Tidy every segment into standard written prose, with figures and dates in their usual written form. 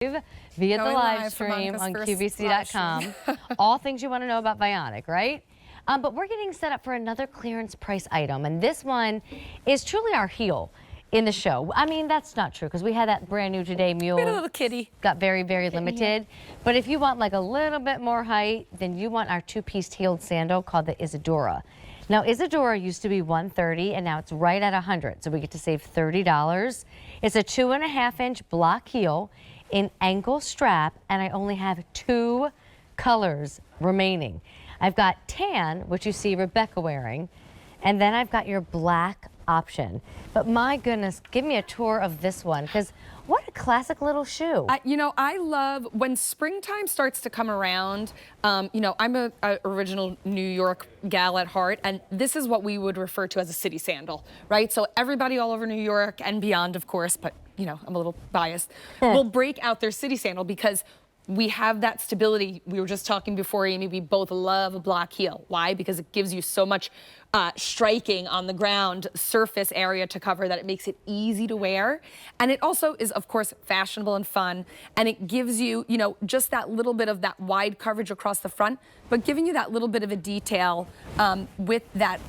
via the live stream on QVC.com. All things you want to know about Vionic, right? But we're getting set up for another clearance price item, and this one is truly our heel in the show. I mean, that's not true because we had that brand new Today mule. We had a little kitty. Got very, very limited. But if you want like a little bit more height, then you want our two-piece heeled sandal called the Isadora. Now, Isadora used to be $130 and now it's right at $100, so we get to save $30. It's a 2.5-inch block heel in ankle strap, and I only have 2 colors remaining. I've got tan, which you see Rebecca wearing, and then I've got your black option. But my goodness, give me a tour of this one, because what a classic little shoe. You know, I love when springtime starts to come around. You know, I'm a original New York gal at heart, and this is what we would refer to as a city sandal, right? So everybody all over New York and beyond, of course, but you know, I'm a little biased, will break out their city sandal because we have that stability. We were just talking before, Amy, we both love a block heel. Why? Because it gives you so much striking on the ground surface area to cover that it makes it easy to wear. And it also is, of course, fashionable and fun. And it gives you, you know, just that little bit of that wide coverage across the front, but giving you that little bit of a detail with that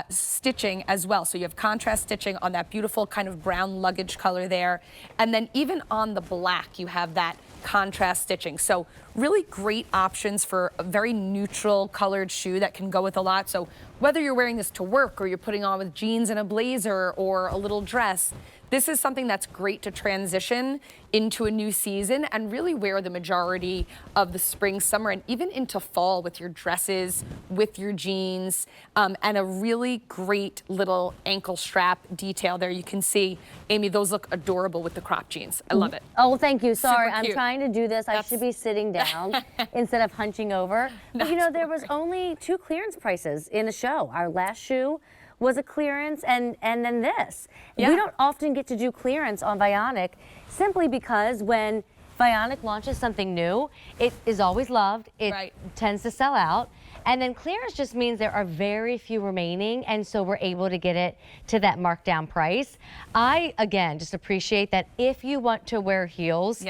stitching as well. So you have contrast stitching on that beautiful kind of brown luggage color there. And then even on the black, you have that contrast stitching. So really great options for a very neutral colored shoe that can go with a lot. So whether you're wearing this to work or you're putting on with jeans and a blazer or a little dress, this is something that's great to transition into a new season and really wear the majority of the spring, summer, and even into fall with your dresses, with your jeans, and a really great little ankle strap detail there. You can see, Amy, those look adorable with the crop jeans. I love it. Oh, thank you. Sorry, I'm trying to do this. I should be sitting down instead of hunching over. But you know, there was only 2 clearance prices in the show. Our last shoe was a clearance, and then this. Yeah. We don't often get to do clearance on Vionic simply because when Vionic launches something new, it is always loved. It tends to sell out. And then clearance just means there are very few remaining, and so we're able to get it to that markdown price. I, again, just appreciate that if you want to wear heels,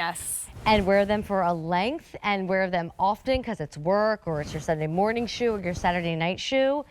and wear them for a length and wear them often because it's work or it's your Sunday morning shoe or your Saturday night shoe,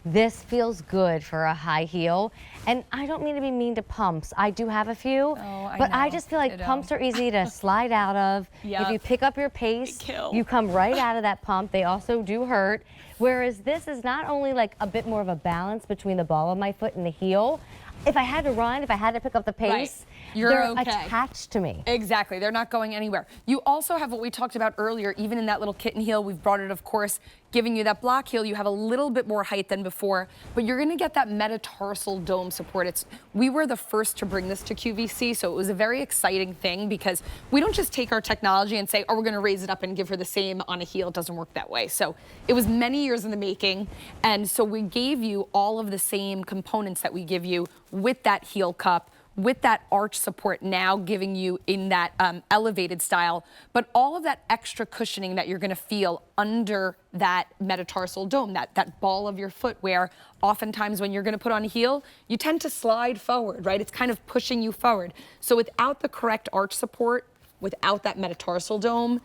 this feels good for a high heel. And I don't mean to be mean to pumps. I do have a few, but I just feel like pumps are easy to slide out of. If you pick up your pace, you come right out of that pump. They also do hurt. Whereas this is not only like a bit more of a balance between the ball of my foot and the heel. If I had to run, if I had to pick up the pace, they're attached to me. Exactly, they're not going anywhere. You also have what we talked about earlier, even in that little kitten heel, we've brought it, of course, giving you that block heel. You have a little bit more height than before, but you're gonna get that metatarsal dome support. We were the first to bring this to QVC, so it was a very exciting thing because we don't just take our technology and say, oh, we're gonna raise it up and give her the same on a heel. It doesn't work that way. So it was many years in the making, and so we gave you all of the same components that we give you with that heel cup, with that arch support now giving you in that elevated style, but all of that extra cushioning that you're gonna feel under that metatarsal dome, that ball of your foot where oftentimes when you're gonna put on a heel, you tend to slide forward, right? It's kind of pushing you forward. So without the correct arch support, without that metatarsal dome,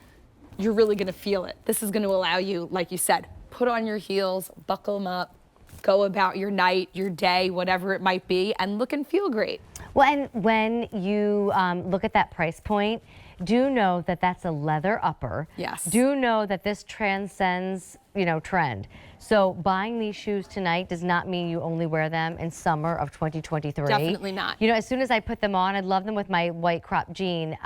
you're really gonna feel it. This is gonna allow you, like you said, put on your heels, buckle them up, go about your night, your day, whatever it might be, and look and feel great. Well, and when you look at that price point, do know that that's a leather upper. Yes. Do know that this transcends, you know, trend. So buying these shoes tonight does not mean you only wear them in summer of 2023. Definitely not. You know, as soon as I put them on, I love them with my white crop jean.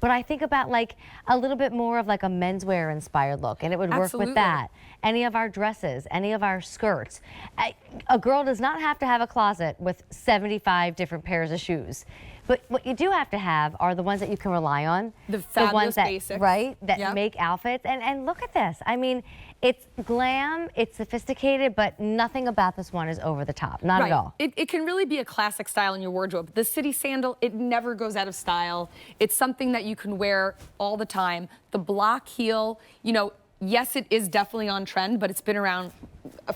But I think about like a little bit more of like a menswear inspired look, and it would work with that. Any of our dresses, any of our skirts. A girl does not have to have a closet with 75 different pairs of shoes. But what you do have to have are the ones that you can rely on. The ones that, basics. That make outfits. And look at this. I mean, it's glam, it's sophisticated, but nothing about this one is over the top. Not at all. It can really be a classic style in your wardrobe. The city sandal, it never goes out of style. It's something that you can wear all the time. The block heel, you know, yes, it is definitely on trend, but it's been around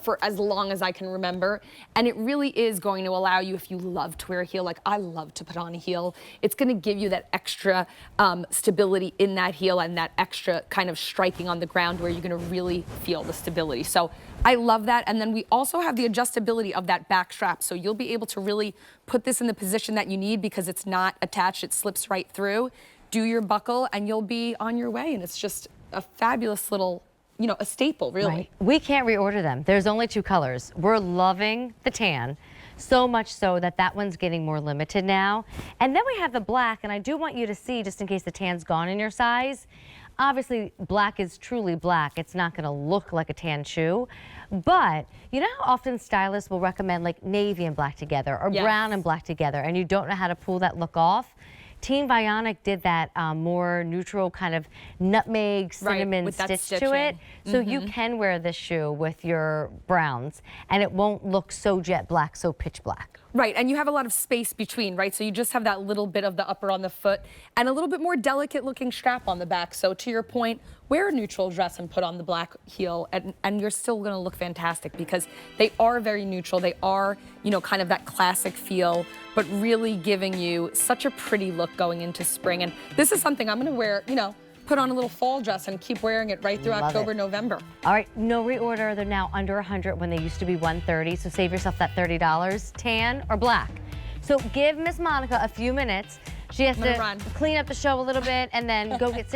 for as long as I can remember. And it really is going to allow you, if you love to wear a heel, like I love to put on a heel, it's going to give you that extra stability in that heel and that extra kind of striking on the ground where you're going to really feel the stability. So I love that. And then we also have the adjustability of that back strap. So you'll be able to really put this in the position that you need because it's not attached, it slips right through. Do your buckle and you'll be on your way. And it's just a fabulous little, you know, a staple, really. Right. We can't reorder them. There's only 2 colors. We're loving the tan, so much so that that one's getting more limited now. And then we have the black, and I do want you to see, just in case the tan's gone in your size, obviously black is truly black. It's not gonna look like a tan shoe, but you know how often stylists will recommend like navy and black together or brown and black together, and you don't know how to pull that look off? Team Vionic did that more neutral kind of nutmeg cinnamon stitch to it. So you can wear this shoe with your browns and it won't look so jet black, so pitch black. Right, and you have a lot of space between, right? So you just have that little bit of the upper on the foot and a little bit more delicate looking strap on the back. So to your point, wear a neutral dress and put on the black heel and you're still gonna look fantastic because they are very neutral. They are, you know, kind of that classic feel, but really giving you such a pretty look going into spring. And this is something I'm gonna wear, you know, put on a little fall dress and keep wearing it right through October, November. All right, no reorder. They're now under 100 when they used to be 130. So save yourself that $30, tan or black. So give Miss Monica a few minutes. She has to clean up the show a little bit and then go get